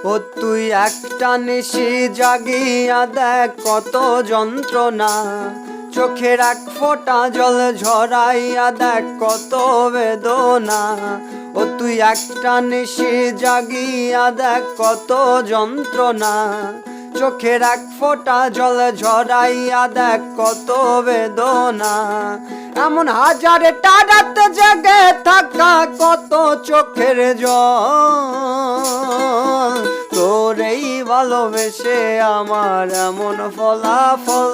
ও তুই একটা নিশি জাগিয়া দেখ কত যন্ত্রণা, চোখের এক ফোঁটা জল ঝরাইয়া দেখ কত বেদনা। ও তুই একটা নিশি জাগিয়া দেখ কত যন্ত্রণা, চোখের এক ফোঁটা জল ঝরাইয়া দেখ কত বেদনা। এমন হাজারটা রাত জেগে থাকা কত চোখের জল, তোরেই ভালোবেসে আমার এমন ফলাফল,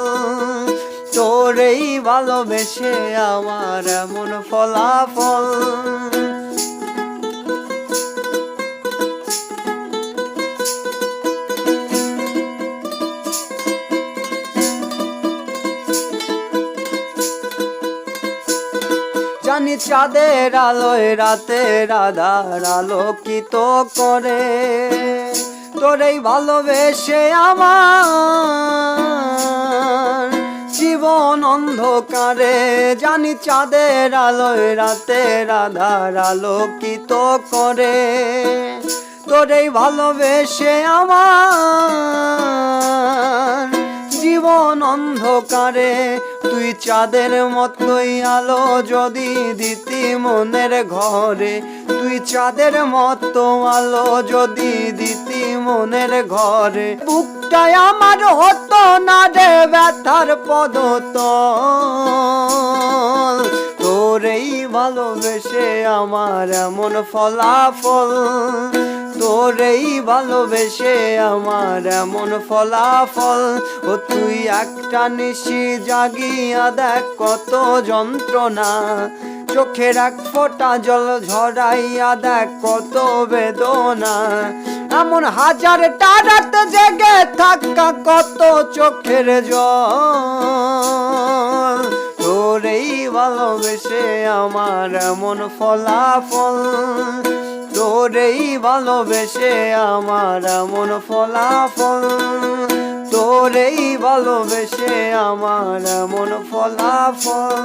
তোরেই ভালোবেসে আমার এমন ফলাফল। জানি চাঁদের আলোয় রাতের আধার আলোকিত করে, তোরেই ভালোবেসে আমার জীবন অন্ধকারে। জানি চাঁদের আলোয় রাতের আধার আলোকিত করে, তোরেই ভালোবেসে আমার জীবন অন্ধকারে। তুই চাঁদের মতোই আলো যদি দিতি মনের ঘরে, তুই চাঁদের মতো আলো যদি দিতি মনের ঘরে। বুকটায় আমার হতো না রে ব্যথার পদতল, তোরেই ভালোবেসে আমার এমন ফলাফল, তোরেই ভালোবেসে আমার এমন ফলাফল। ও তুই একটা নিশি জাগিয়া দেখ কত যন্ত্রণা, চোখের এক ফোঁটা জল ঝরাইয়া দেখ কত বেদনা। এমন হাজারটা রাত জেগে থাকা কত চোখের জল, তোরেই ভালোবেসে আমার এমন ফলাফল, তোরেই ভালোবেসে আমার এমন ফলাফল, তোরেই ভালোবেসে আমার এমন ফলাফল।